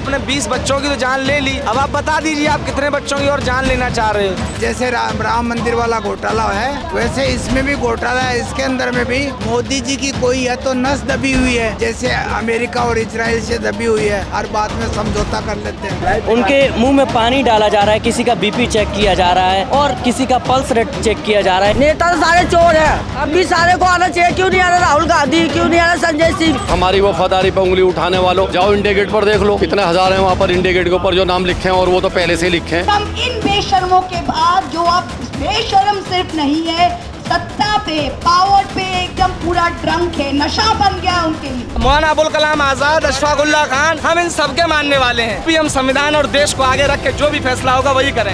आपने 20 बच्चों की तो जान ले ली, अब आप बता दीजिए आप कितने बच्चों की और जान लेना चाह रहे हो। जैसे राम मंदिर वाला घोटाला है, वैसे इसमें भी घोटाला है। इसके अंदर में भी मोदी जी की कोई है तो नस दबी हुई है, जैसे अमेरिका और इजराइल से दबी हुई है, हर बात में समझौता कर लेते हैं। उनके मुंह में पानी डाला जा रहा है, किसी का बीपी चेक किया जा रहा है और किसी का पल्स रेट चेक किया जा रहा है। नेता तो सारे चोर है, अब भी सारे को आना चाहिए। क्यों नहीं आ रहा राहुल गांधी, क्यों नहीं आ रहा संजय सिंह? हमारी वफादारी पर उंगली उठाने वालों, जाओ इंडिया गेट पर देख लो कितने हजार हैं वहाँ पर इंडिया गेट के ऊपर जो नाम लिखे हैं, और वो तो पहले से लिखे हैं। हम इन बेशर्मों के बाद जो अब बेशर्म सिर्फ नहीं है, सत्ता पे पावर पे एकदम पूरा ड्रंक है, नशा बन गया उनके लिए। मौलाना अबुल कलाम आजाद, अशफाक उल्लाह खान, हम इन सबके मानने वाले हैं। भी हम संविधान और देश को आगे रख के जो भी फैसला होगा वही करें।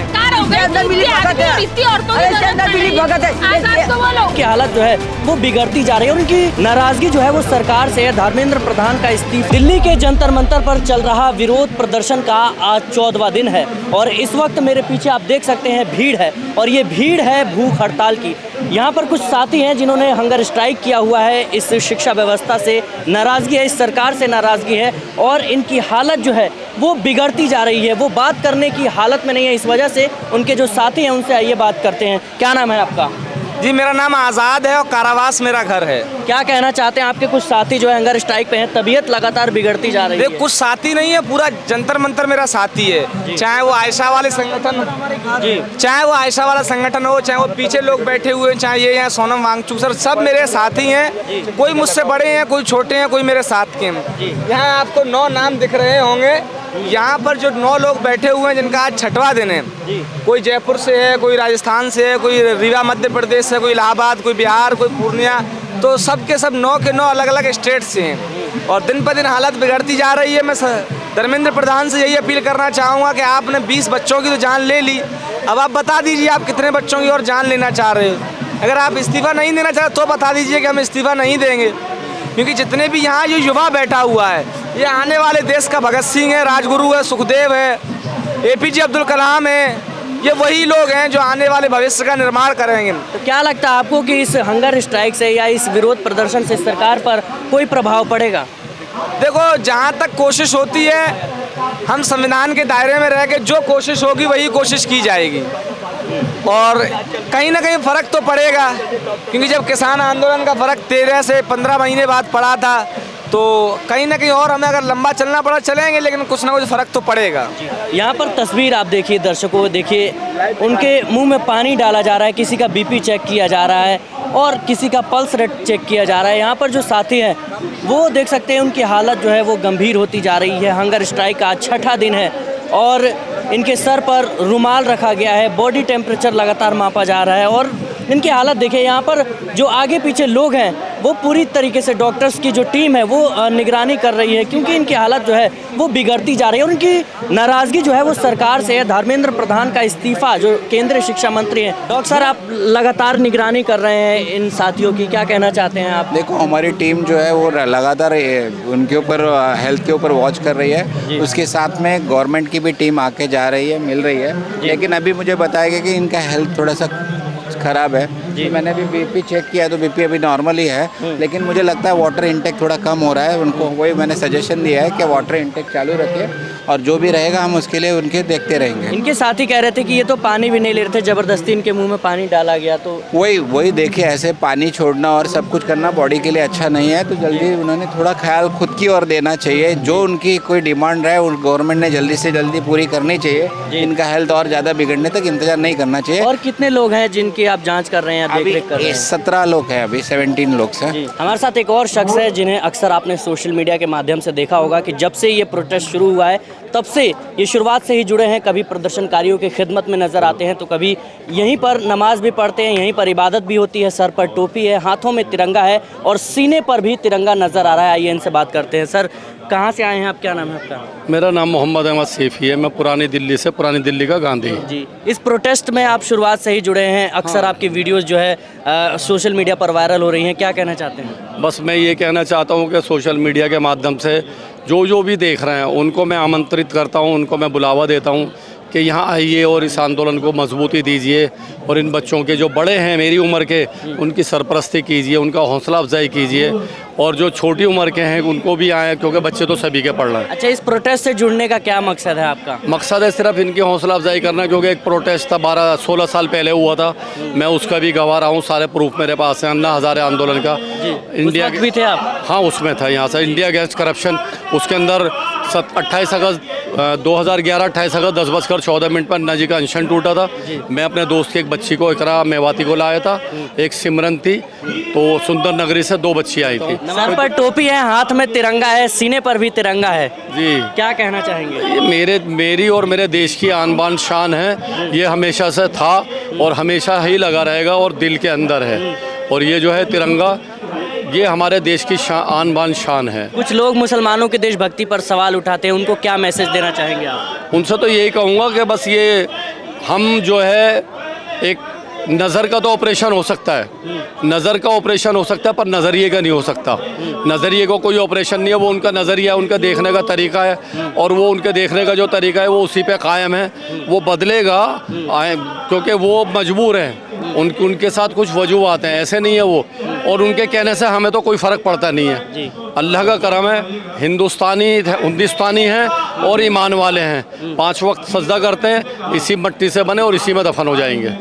की हालत जो है वो बिगड़ती जा रही है, उनकी नाराजगी जो है वो सरकार से है। धर्मेंद्र प्रधान का इस्तीफा। दिल्ली के जंतर मंतर पर चल रहा विरोध प्रदर्शन का आज 14वां दिन है और इस वक्त मेरे पीछे आप देख सकते हैं भीड़ है और ये भीड़ है भूख हड़ताल की। यहाँ पर कुछ साथी हैं जिन्होंने हंगर स्ट्राइक किया हुआ है। इस शिक्षा व्यवस्था से नाराजगी है, इस सरकार से नाराजगी है और इनकी हालत जो है वो बिगड़ती जा रही है। वो बात करने की हालत में नहीं है, इस वजह से उनके जो साथी हैं उनसे आइए बात करते हैं। क्या नाम है आपका? जी मेरा नाम आज़ाद है और कारावास मेरा घर है। क्या कहना चाहते हैं? आपके कुछ साथी जो है हंगर स्ट्राइक पे हैं, तबीयत लगातार बिगड़ती जा रही है। कुछ साथी नहीं है, पूरा जंतर मंतर मेरा साथी है। चाहे वो आयशा वाले संगठन, चाहे वो आयशा वाला संगठन हो, चाहे वो पीछे लोग बैठे हुए, चाहे ये यहाँ सोनम वांगचुक सर, सब मेरे साथी हैं। कोई मुझसे बड़े हैं, कोई छोटे हैं, कोई मेरे साथ के हैं। यहाँ आपको 9 नाम दिख रहे होंगे। यहाँ पर जो 9 लोग बैठे हुए हैं जिनका आज 6वां दिन है, कोई जयपुर से है, कोई राजस्थान से है, कोई रीवा मध्य प्रदेश से, कोई इलाहाबाद, कोई बिहार, कोई पूर्णिया, तो सब के सब 9 के 9 अलग अलग स्टेट से हैं और दिन पर दिन हालत बिगड़ती जा रही है। मैं धर्मेंद्र प्रधान से यही अपील करना चाहूँगा कि आपने 20 बच्चों की तो जान ले ली, अब आप बता दीजिए आप कितने बच्चों की और जान लेना चाह रहे हो। अगर आप इस्तीफ़ा नहीं देना चाहते तो बता दीजिए कि हम इस्तीफ़ा नहीं देंगे, क्योंकि जितने भी यहाँ जो युवा बैठा हुआ है ये आने वाले देश का भगत सिंह है, राजगुरु है, सुखदेव है, APJ अब्दुल कलाम है। ये वही लोग हैं जो आने वाले भविष्य का निर्माण करेंगे। तो क्या लगता है आपको कि इस हंगर स्ट्राइक से या इस विरोध प्रदर्शन से सरकार पर कोई प्रभाव पड़ेगा? देखो, जहाँ तक कोशिश होती है हम संविधान के दायरे में रह के जो कोशिश होगी वही कोशिश की जाएगी और कहीं ना कहीं फ़र्क तो पड़ेगा, क्योंकि जब किसान आंदोलन का फ़र्क 13 से 15 महीने बाद पड़ा था तो कहीं ना कहीं और हमें अगर लंबा चलना पड़ा चलेंगे, लेकिन कुछ ना कुछ फ़र्क तो पड़ेगा। यहाँ पर तस्वीर आप देखिए, दर्शकों देखिए, उनके मुंह में पानी डाला जा रहा है, किसी का बीपी चेक किया जा रहा है और किसी का पल्स रेट चेक किया जा रहा है। यहाँ पर जो साथी हैं वो देख सकते हैं उनकी हालत जो है वो गंभीर होती जा रही है। हंगर स्ट्राइक का 6वां दिन है और इनके सर पर रुमाल रखा गया है, बॉडी टेम्परेचर लगातार मापा जा रहा है और इनकी हालत देखिए। यहाँ पर जो आगे पीछे लोग हैं वो पूरी तरीके से डॉक्टर्स की जो टीम है वो निगरानी कर रही है, क्योंकि इनकी हालत जो है वो बिगड़ती जा रही है और उनकी नाराज़गी जो है वो सरकार से है। धर्मेंद्र प्रधान का इस्तीफा, जो केंद्रीय शिक्षा मंत्री हैं। डॉक्टर साहब, आप लगातार निगरानी कर रहे हैं इन साथियों की, क्या कहना चाहते हैं आप? देखो, हमारी टीम जो है वो लगातार उनके ऊपर हेल्थ के ऊपर वॉच कर रही है। उसके साथ में गवर्नमेंट की भी टीम आके जा रही है, मिल रही है, लेकिन अभी मुझे बताया गया कि इनका हेल्थ थोड़ा सा ख़राब है। तो मैंने भी बीपी चेक किया तो बीपी अभी नॉर्मल ही है, लेकिन मुझे लगता है वाटर इंटेक थोड़ा कम हो रहा है। उनको वही मैंने सजेशन दिया है कि वाटर इंटेक चालू रखें और जो भी रहेगा हम उसके लिए उनके देखते रहेंगे। इनके साथी कह रहे थे कि ये तो पानी भी नहीं ले रहे थे, ज़बरदस्ती इनके मुंह में पानी डाला गया। तो वही देखिए, ऐसे पानी छोड़ना और सब कुछ करना बॉडी के लिए अच्छा नहीं है। तो जल्दी उन्होंने थोड़ा ख्याल खुद की ओर देना चाहिए। जो उनकी कोई डिमांड रहे उन गवर्नमेंट ने जल्दी से जल्दी पूरी करनी चाहिए। इनका हेल्थ और ज़्यादा बिगड़ने तक इंतजार नहीं करना चाहिए। और कितने लोग हैं जिनकी आप जाँच कर रहे हैं, देख रेख कर रहे हैं? 17 लोग हैं, अभी 17 लोग हैं। हमारे साथ एक और शख्स है जिन्हें अक्सर आपने सोशल मीडिया के माध्यम से देखा होगा कि जब से ये प्रोटेस्ट शुरू हुआ है तब से ये शुरुआत से ही जुड़े हैं। कभी प्रदर्शनकारियों की खिदमत में नज़र आते हैं तो कभी यहीं पर नमाज भी पढ़ते हैं, यहीं पर इबादत भी होती है। सर पर टोपी है, हाथों में तिरंगा है और सीने पर भी तिरंगा नज़र आ रहा है। आइए इनसे बात करते हैं। सर, कहाँ से आए हैं आप? क्या नाम है आपका? मेरा नाम मोहम्मद अहमद सैफी है। मैं पुरानी दिल्ली से, पुरानी दिल्ली का गांधी जी। इस प्रोटेस्ट में आप शुरुआत से ही जुड़े हैं, अक्सर आपकी वीडियोस जो है सोशल मीडिया पर वायरल हो रही हैं, क्या कहना चाहते हैं? बस मैं ये कहना चाहता हूँ कि सोशल मीडिया के माध्यम से जो भी देख रहे हैं उनको मैं आमंत्रित करता हूँ, उनको मैं बुलावा देता हूँ कि यहाँ आइए और इस आंदोलन को मजबूती दीजिए और इन बच्चों के जो बड़े हैं मेरी उम्र के उनकी सरपरस्ती कीजिए, उनका हौसला अफजाई कीजिए और जो छोटी उम्र के हैं उनको भी आए, क्योंकि बच्चे तो सभी के पढ़ रहे हैं। अच्छा, इस प्रोटेस्ट से जुड़ने का क्या मकसद है आपका? मकसद है सिर्फ इनकी हौसला अफजाई करना, क्योंकि एक प्रोटेस्ट था 12-16 साल पहले हुआ था, मैं उसका भी गवाह रहा हूँ, सारे प्रूफ मेरे पास हैं। अन्ना हज़ारे आंदोलन का इंडिया उस वक्त भी थे आप? हाँ, उसमें था, यहाँ से इंडिया अगेंस्ट करप्शन। उसके अंदर 28 अगस्त 2011 28 अगस्त 10:14 पर अन्ना जी का अनशन टूटा था। मैं अपने दोस्त की एक बच्ची को, इकरा मेवाती को लाया था, एक सिमरन थी, तो सुंदर नगरी से 2 बच्ची आई थी। सर पर टोपी है, हाथ में तिरंगा है, सीने पर भी तिरंगा है जी, क्या कहना चाहेंगे? ये मेरी और मेरे देश की आन बान शान है। ये हमेशा से था और हमेशा ही लगा रहेगा और दिल के अंदर है। और ये जो है तिरंगा, ये हमारे देश की आन बान शान है। कुछ लोग मुसलमानों के देशभक्ति पर सवाल उठाते हैं, उनको क्या मैसेज देना चाहेंगे आप? उनसे तो यही कहूँगा कि बस ये हम जो है एक नज़र का तो ऑपरेशन हो सकता है, नज़र का ऑपरेशन हो सकता है, पर नज़रिए का नहीं हो सकता। नज़रिए को कोई ऑपरेशन नहीं है, वो उनका नज़रिया, उनका देखने का तरीका है और वो उनके देखने का जो तरीका है वो उसी पे कायम है। वो बदलेगा क्योंकि वो मजबूर हैं, उनके साथ कुछ वजूहात हैं, ऐसे नहीं है वो, और उनके कहने से हमें तो कोई फ़र्क पड़ता नहीं है। अल्लाह का करम है, हिंदुस्तानी हैं और ईमान वाले हैं, 5 वक्त सजदा करते हैं, इसी मिट्टी से बने और इसी में दफन हो जाएंगे।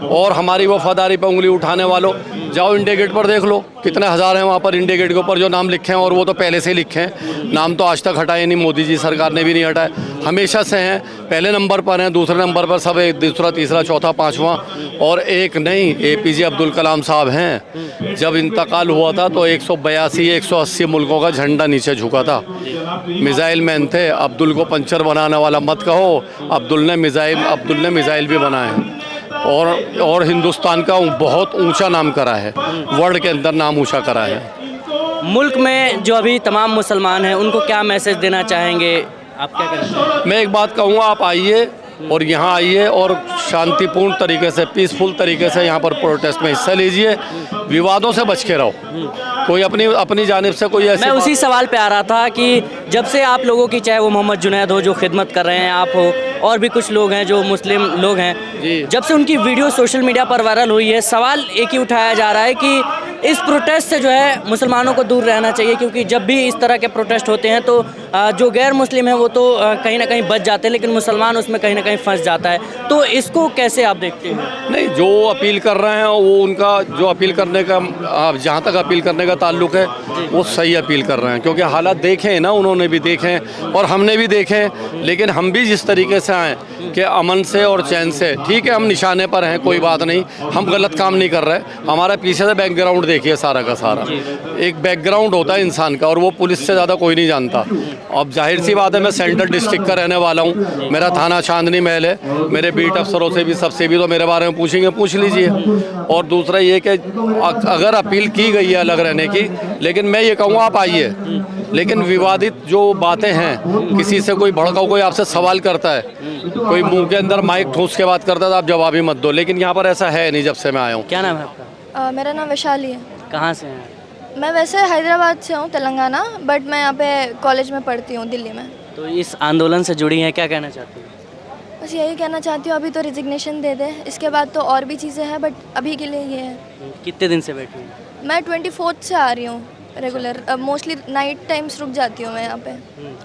और हमारी वफादारी पर उंगली उठाने वालों, जाओ इंडिया गेट पर देख लो, कितने हज़ार हैं वहाँ पर इंडिया गेट के ऊपर जो नाम लिखे हैं, और वो तो पहले से ही लिखे हैं, नाम तो आज तक हटाए नहीं, मोदी जी सरकार ने भी नहीं हटाए, हमेशा से हैं, पहले नंबर पर हैं, दूसरे नंबर पर सब एक, दूसरा, तीसरा, चौथा, 5वां, और एक नहीं, APJ अब्दुल कलाम साहब हैं। जब इंतकाल हुआ था तो 182-180 मुल्कों का झंडा नीचे झुका था। मिसाइल मैन थे, अब्दुल को पंचर बनाने वाला मत कहो, अब्दुल ने मिसाइल भी बनाए हैं और हिंदुस्तान का बहुत ऊंचा नाम करा है, वर्ल्ड के अंदर नाम ऊंचा करा है। मुल्क में जो अभी तमाम मुसलमान हैं उनको क्या मैसेज देना चाहेंगे आप? क्या करेंगे? मैं एक बात कहूँगा, आप आइए और यहाँ आइए और शांतिपूर्ण तरीके से, पीसफुल तरीके से यहाँ पर प्रोटेस्ट में हिस्सा लीजिए, विवादों से बच के रहो। कोई अपनी जानिब से कोई ऐसे, मैं उसी सवाल पे आ रहा था कि जब से आप लोगों की, चाहे वो मोहम्मद जुनैद हो जो खिदमत कर रहे हैं, आप हो, और भी कुछ लोग हैं जो मुस्लिम लोग हैं, जब से उनकी वीडियो सोशल मीडिया पर वायरल हुई है, सवाल एक ही उठाया जा रहा है कि इस प्रोटेस्ट से जो है मुसलमानों को दूर रहना चाहिए, क्योंकि जब भी इस तरह के प्रोटेस्ट होते हैं तो जो गैर मुस्लिम हैं वो तो कहीं ना कहीं बच जाते हैं, लेकिन मुसलमान उसमें कहीं ना कहीं फंस जाता है। तो इसको कैसे आप देखते हैं? नहीं, जो अपील कर रहे हैं वो उनका जो अपील करने का, जहाँ तक अपील करने का ताल्लुक है वो सही अपील कर रहे हैं, क्योंकि हालात देखे हैं ना, उन्होंने भी देखे हैं और हमने भी देखे हैं। लेकिन हम भी जिस तरीके से आए कि अमन से और चैन से, ठीक है हम निशाने पर हैं, कोई बात नहीं, हम गलत काम नहीं कर रहे, हमारा पीछे से बैकग्राउंड देखिए, सारा का सारा एक बैकग्राउंड होता है इंसान का, और वो पुलिस से ज़्यादा कोई नहीं जानता। अब जाहिर सी बात है, मैं सेंट्रल डिस्ट्रिक्ट का रहने वाला हूँ, मेरा थाना चांदनी महल है, मेरे बीट अफसरों से भी, सबसे भी तो मेरे बारे में पूछेंगे, पूछ लीजिए। और दूसरा ये कि अगर अपील की गई है अलग रहने की, लेकिन मैं ये कहूँगा आप आइए, लेकिन विवादित जो बातें हैं, किसी से कोई भड़काऊ, कोई आपसे सवाल करता है, कोई मुंह के अंदर माइक ठूस के बात करता है, तो आप जवाब ही मत दो। लेकिन यहाँ पर ऐसा है नहीं, जब से मैं आया हूँ। क्या नाम है आपका? मेरा नाम वैशाली है। कहाँ से हैं? मैं वैसे हैदराबाद से हूँ, तेलंगाना, बट मैं यहाँ पे कॉलेज में पढ़ती हूँ, दिल्ली में। तो इस आंदोलन से जुड़ी हैं, क्या कहना चाहती हैं? बस यही कहना चाहती हूँ, अभी तो रिजिग्नेशन दे दे, इसके बाद तो और भी चीज़ें हैं, बट अभी के लिए ये है। कितने दिन से बैठी हैं? मैं 24 से आ रही हूँ रेगुलर, मोस्टली नाइट टाइम्स रुक जाती हूँ मैं यहाँ पे,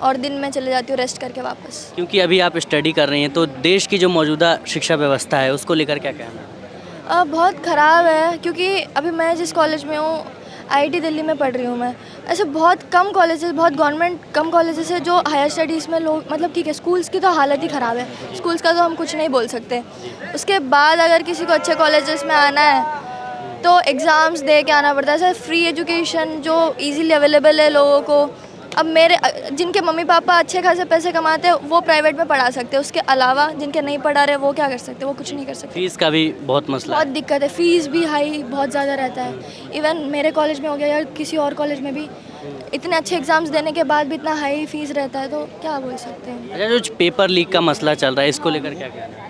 और दिन में चले जाती हूँ रेस्ट करके वापस। क्योंकि अभी आप स्टडी कर रही हैं, तो देश की जो मौजूदा शिक्षा व्यवस्था है उसको लेकर क्या कहना है? बहुत ख़राब है, क्योंकि अभी मैं जिस कॉलेज में हूँ, IIT दिल्ली में पढ़ रही हूँ मैं, ऐसे बहुत कम कॉलेजेस, बहुत गवर्नमेंट कम कॉलेजेस है जो हायर स्टडीज़ में लोग, मतलब ठीक है स्कूल्स की तो हालत ही ख़राब है, स्कूल्स का तो हम कुछ नहीं बोल सकते। उसके बाद अगर किसी को अच्छे कॉलेजेस में आना है तो एग्ज़ाम्स दे के आना पड़ता है। सर फ्री एजुकेशन जो इजीली अवेलेबल है लोगों को, अब मेरे जिनके मम्मी पापा अच्छे खासे पैसे कमाते हैं वो प्राइवेट में पढ़ा सकते हैं, उसके अलावा जिनके नहीं पढ़ा रहे वो क्या कर सकते, वो कुछ नहीं कर सकते। फीस का भी बहुत मसला बहुत है। दिक्कत है, फ़ीस भी हाई बहुत ज़्यादा रहता है। इवन मेरे कॉलेज में हो गया या किसी और कॉलेज में भी इतने अच्छे एग्ज़ाम्स देने के बाद भी इतना हाई फीस रहता है, तो क्या बोल सकते हैं। अच्छा, जो पेपर लीक का मसला चल रहा है इसको लेकर क्या कहना है?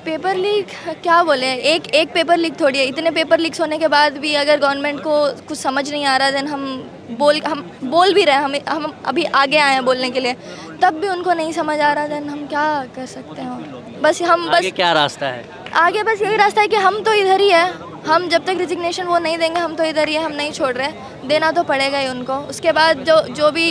पेपर लीक क्या बोले, एक पेपर लीक थोड़ी है, इतने पेपर लीक्स होने के बाद भी अगर गवर्नमेंट को कुछ समझ नहीं आ रहा, देन हम हम बोल भी रहे हैं, हम अभी आगे आए हैं बोलने के लिए, तब भी उनको नहीं समझ आ रहा। देन हम क्या कर सकते हैं? बस आगे क्या रास्ता है? आगे बस यही रास्ता है कि हम तो इधर ही है, हम जब तक रिजिग्नेशन वो नहीं देंगे हम तो इधर ही है, हम नहीं छोड़ रहे, देना तो पड़ेगा ही उनको। उसके बाद जो भी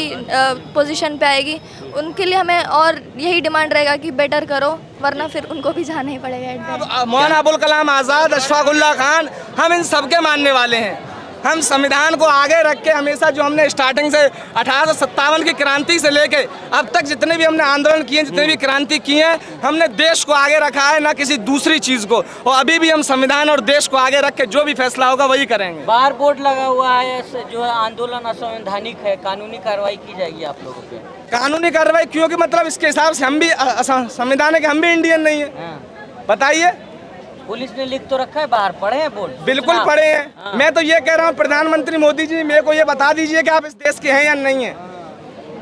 पोजीशन पे आएगी उनके लिए हमें और यही डिमांड रहेगा कि बेटर करो, वरना फिर उनको भी जाना ही पड़ेगा। मौलाना अबुल कलाम आज़ाद, अशफाक उल्लाह खान, हम इन सबके मानने वाले हैं। हम संविधान को आगे रख के हमेशा जो हमने स्टार्टिंग से 1857 की क्रांति से लेके अब तक जितने भी हमने आंदोलन किए, जितने भी क्रांति की है, हमने देश को आगे रखा है, ना किसी दूसरी चीज़ को। और अभी भी हम संविधान और देश को आगे रख के जो भी फैसला होगा वही करेंगे। बाहर बोर्ड लगा हुआ है जो है आंदोलन असंवैधानिक है, कानूनी कार्रवाई की जाएगी आप लोगों पे? कानूनी कार्रवाई क्योंकि मतलब इसके हिसाब से हम भी संविधान है कि हम भी इंडियन नहीं है। बताइए, पुलिस ने लिख तो रखा है, बाहर पढ़े हैं बोर्ड? बिल्कुल पढ़े हैं। मैं तो ये कह रहा हूँ प्रधानमंत्री मोदी जी, मेरे को ये बता दीजिए कि आप इस देश के हैं या नहीं है।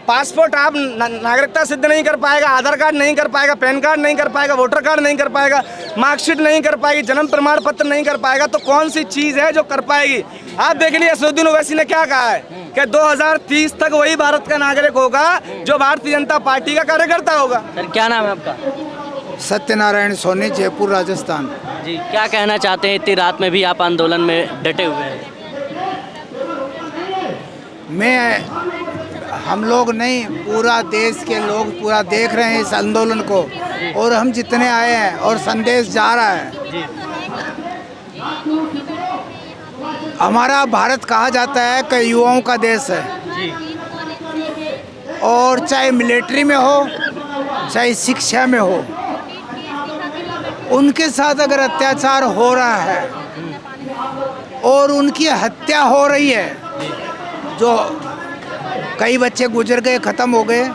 पासपोर्ट आप नागरिकता सिद्ध नहीं कर पाएगा, आधार कार्ड नहीं कर पाएगा, पैन कार्ड नहीं कर पाएगा, वोटर कार्ड नहीं कर पाएगा, मार्कशीट नहीं कर पाएगी, जन्म प्रमाण पत्र नहीं कर पाएगा, तो कौन सी चीज़ है जो कर पाएगी? आप देख लीजिए असदुद्दीन ओवैसी ने क्या कहा है कि 2030 तक वही भारत का नागरिक होगा जो भारतीय जनता पार्टी का कार्यकर्ता होगा। सर क्या नाम है आपका? सत्यनारायण सोनी, जयपुर, राजस्थान। जी, क्या कहना चाहते हैं? इतनी रात में भी आप आंदोलन में डटे हुए हैं। हम लोग नहीं, पूरा देश के लोग पूरा देख रहे हैं इस आंदोलन को, और हम जितने आए हैं और संदेश जा रहा है। हमारा भारत कहा जाता है कि युवाओं का देश है, और चाहे मिलिट्री में हो चाहे शिक्षा में हो, उनके साथ अगर अत्याचार हो रहा है और उनकी हत्या हो रही है, जो कई बच्चे गुजर गए, ख़त्म हो गए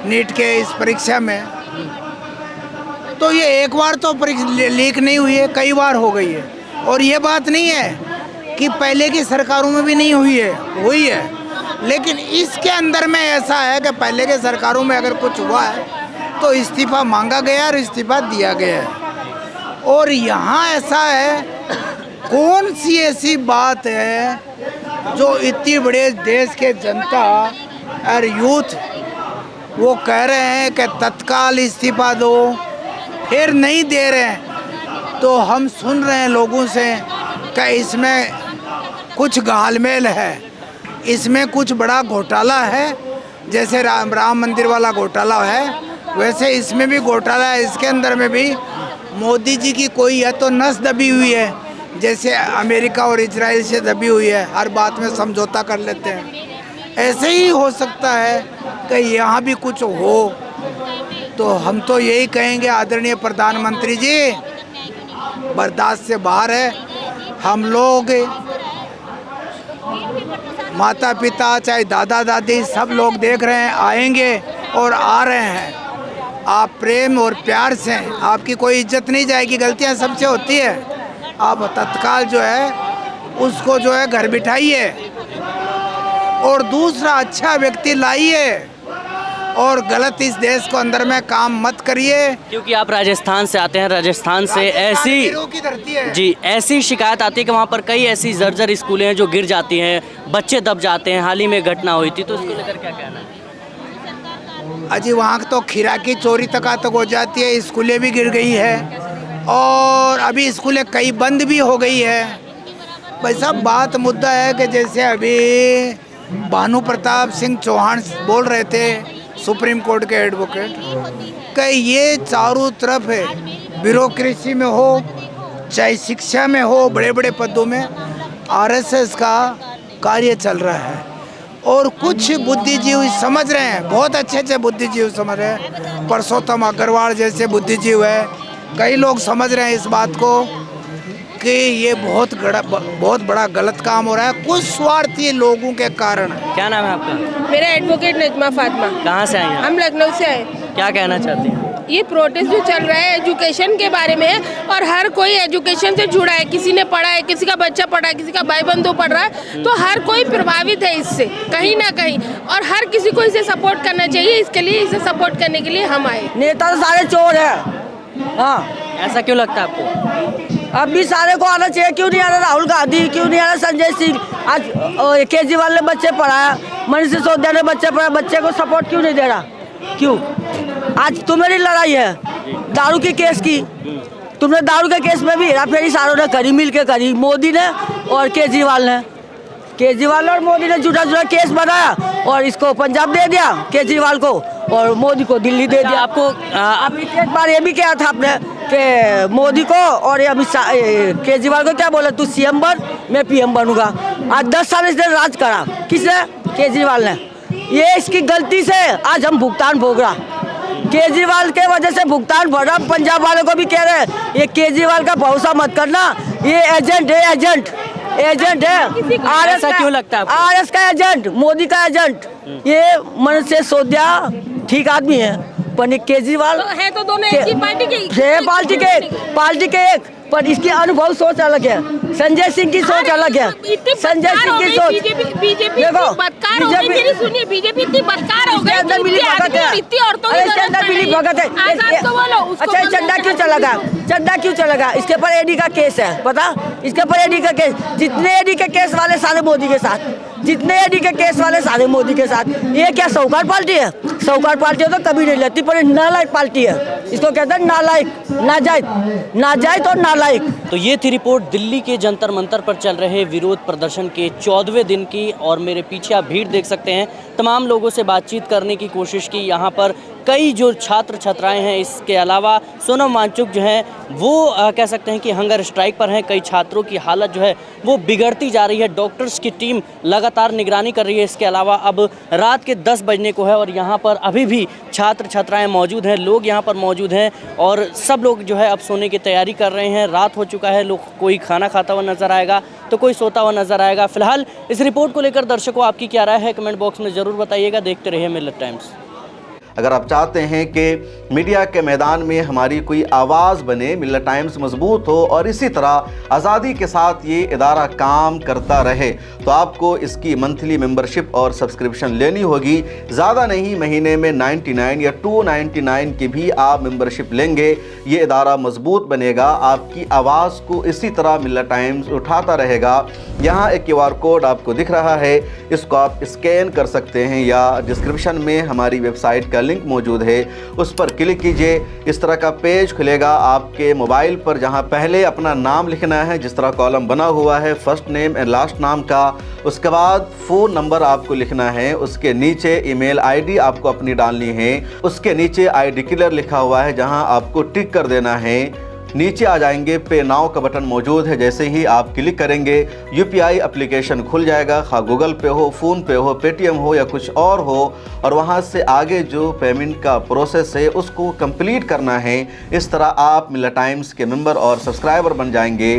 नीट के इस परीक्षा में, तो ये एक बार तो परीक्षा लीक नहीं हुई है, कई बार हो गई है। और ये बात नहीं है कि पहले की सरकारों में भी नहीं हुई है, लेकिन इसके अंदर में ऐसा है कि पहले के सरकारों में अगर कुछ हुआ है तो इस्तीफा मांगा गया और इस्तीफा दिया गया है। और यहाँ ऐसा है, कौन सी ऐसी बात है जो इतनी बड़े देश के जनता और यूथ वो कह रहे हैं कि तत्काल इस्तीफा दो, फिर नहीं दे रहे हैं, तो हम सुन रहे हैं लोगों से कि इसमें कुछ घालमेल है, इसमें कुछ बड़ा घोटाला है। जैसे राम मंदिर वाला घोटाला है, वैसे इसमें भी घोटाला है। इसके अंदर में भी मोदी जी की कोई है तो नस दबी हुई है, जैसे अमेरिका और इजराइल से दबी हुई है, हर बात में समझौता कर लेते हैं। ऐसे ही हो सकता है कि यहाँ भी कुछ हो, तो हम तो यही कहेंगे आदरणीय प्रधानमंत्री जी, बर्दाश्त से बाहर है। हम लोग माता पिता चाहे दादा दादी सब लोग देख रहे हैं, आएंगे और आ रहे हैं। आप प्रेम और प्यार से, आपकी कोई इज्जत नहीं जाएगी, गलतियां सबसे होती है, आप तत्काल जो है उसको जो है घर बिठाइए और दूसरा अच्छा व्यक्ति लाइए, और गलत इस देश को अंदर में काम मत करिए। क्योंकि आप राजस्थान से आते हैं, राजस्थान से ऐसी की धरती है जी, ऐसी शिकायत आती है कि वहाँ पर कई ऐसी जर्जर स्कूलें हैं जो गिर जाती हैं, बच्चे दब जाते हैं। हाल ही में घटना हुई थी, तो उसको लेकर क्या कहना है? अजी वहाँ तो खीरा की चोरी तक हो जाती है, स्कूलें भी गिर गई है, और अभी स्कूलें कई बंद भी हो गई है। भाई साहब, बात मुद्दा है कि जैसे अभी भानु प्रताप सिंह चौहान बोल रहे थे, सुप्रीम कोर्ट के एडवोकेट, कि ये चारों तरफ है, ब्यूरोक्रेसी में हो चाहे शिक्षा में हो, बड़े बड़े पदों में आरएसएस का कार्य चल रहा है। और कुछ बुद्धिजीवी समझ रहे हैं, बहुत अच्छे अच्छे बुद्धिजीवी समझ रहे हैं, परसोत्तम अग्रवाल जैसे बुद्धिजीवी है, कई लोग समझ रहे हैं इस बात को कि ये बहुत बड़ा गलत काम हो रहा है, कुछ स्वार्थी लोगों के कारण। क्या नाम है आपका? मेरा एडवोकेट नजमा फातिमा। कहाँ से आई हैं? हम लखनऊ से आए। क्या कहना चाहते हैं? ये प्रोटेस्ट जो चल रहा है एजुकेशन के बारे में है, और हर कोई एजुकेशन से जुड़ा है, किसी ने पढ़ा है, किसी का बच्चा पढ़ा है, किसी का भाई बंधु पढ़ रहा है, तो हर कोई प्रभावित है इससे कहीं ना कहीं, और हर किसी को इसे सपोर्ट करना चाहिए। इसके लिए इसे सपोर्ट करने के लिए हम आए। नेता तो सारे चोर है। हाँ, ऐसा क्यों लगता है आपको? अब भी सारे को आना चाहिए, क्यों नहीं आ रहा राहुल गांधी, क्यों नहीं आ रहा संजय सिंह। आज केजरीवाल ने बच्चे पढ़ाया, मनीष सिसोदिया ने बच्चे पढ़ाया, बच्चे को सपोर्ट क्यों नहीं दे रहा, क्यों? आज तुम्हारी लड़ाई है दारू की केस की, तुमने दारू के केस में भी हेराफेरी सारों ने करी, मिल के करी, मोदी ने और केजरीवाल ने। केजरीवाल और मोदी ने झूठा झूठा केस बनाया और इसको पंजाब दे दिया केजरीवाल को, और मोदी को दिल्ली दे दिया। आपको अभी एक बार ये भी कहा था आपने कि मोदी को और अमित शाह केजरीवाल को क्या बोला, तू सीएम बन मैं पीएम बनूंगा। आज 10 साल इसने राज करा, किसने? केजरीवाल ने। ये इसकी गलती से आज हम भुगतान भोग रहा, केजरीवाल के वजह से भुगतान भर रहा। पंजाब वालों को भी कह रहे हैं ये केजरीवाल का भरोसा मत करना, ये एजेंट है, एजेंट है। आरएस क्यों लगता है आपको? आरएस का एजेंट, मोदी का एजेंट। ये मनीष सिसोदिया ठीक आदमी है, पर केजरीवाल तो है तो दोनों एक ही पार्टी के, है पार्टी के एक, पर इसकी अनुभव सोच अलग है। संजय सिंह की सोच अलग है, संजय सिंह की सोच। बीजेपी देखो बदकार हो गई, सुनिए बीजेपी इतनी बदकार हो गई, अंदर मिली भगत है, इसके अंदर मिली भगत है। अच्छा चड्डा क्यों चला गया, चड्डा क्यों चला गया? इसके ऊपर एडी का केस है, पता? इसके ऊपर एडी का केस, जितने एडी के केस वाले सारे मोदी के साथ, जितने एडी के केस वाले सारे मोदी के साथ। ये क्या साहूकार पार्टी है? साहूकार पार्टी तो कभी नहीं लेती, पर नालायक पार्टी है, इसको कहते हैं नालायक, नाजायज और नालायक। तो ये थी रिपोर्ट दिल्ली के जंतर मंतर पर चल रहे विरोध प्रदर्शन के 14वें दिन की, और मेरे पीछे आप भीड़ देख सकते हैं। तमाम लोगों से बातचीत करने की कोशिश की। यहाँ पर कई जो छात्र छात्राएं हैं, इसके अलावा सोनम वांगचुक जो हैं वो कह सकते हैं कि हंगर स्ट्राइक पर हैं। कई छात्रों की हालत जो है वो बिगड़ती जा रही है, डॉक्टर्स की टीम लगातार निगरानी कर रही है। इसके अलावा अब रात के 10 बजने को है और यहाँ पर अभी भी छात्र छात्राएं मौजूद हैं, लोग यहाँ पर मौजूद हैं, और सब लोग जो है अब सोने की तैयारी कर रहे हैं। रात हो चुका है, लोग कोई खाना खाता हुआ नजर आएगा तो कोई सोता हुआ नजर आएगा। फिलहाल इस रिपोर्ट को लेकर दर्शकों आपकी क्या राय है, कमेंट बॉक्स में ज़रूर बताइएगा। देखते रहिए मिल्लत टाइम्स। अगर आप चाहते हैं कि मीडिया के मैदान में हमारी कोई आवाज़ बने, मिल्लत टाइम्स मजबूत हो और इसी तरह आज़ादी के साथ ये इदारा काम करता रहे, तो आपको इसकी मंथली मेंबरशिप और सब्सक्रिप्शन लेनी होगी। ज़्यादा नहीं, महीने में 99 या 299 की भी आप मेंबरशिप लेंगे, ये इदारा मजबूत बनेगा। आपकी आवाज़ को इसी तरह मिल्लत टाइम्स उठाता रहेगा। यहाँ एक QR कोड आपको दिख रहा है, इसको आप स्कैन कर सकते हैं या डिस्क्रिप्शन में हमारी वेबसाइट का लिंक मौजूद है, उस पर क्लिक कीजिए। इस तरह का पेज खुलेगा आपके मोबाइल पर, जहां पहले अपना नाम लिखना है, जिस तरह कॉलम बना हुआ है फर्स्ट नेम एंड लास्ट नाम का। उसके बाद फ़ोन नंबर आपको लिखना है, उसके नीचे ईमेल आईडी आपको अपनी डालनी है, उसके नीचे आई डिक्लेयर लिखा हुआ है जहां आपको टिक कर देना है। नीचे आ जाएंगे, पे नाउ का बटन मौजूद है, जैसे ही आप क्लिक करेंगे UPI एप्लीकेशन खुल जाएगा, खा गूगल पे हो, फ़ोन पे हो, पेटीएम हो या कुछ और हो, और वहां से आगे जो पेमेंट का प्रोसेस है उसको कंप्लीट करना है। इस तरह आप मिल्लत टाइम्स के मेंबर और सब्सक्राइबर बन जाएंगे।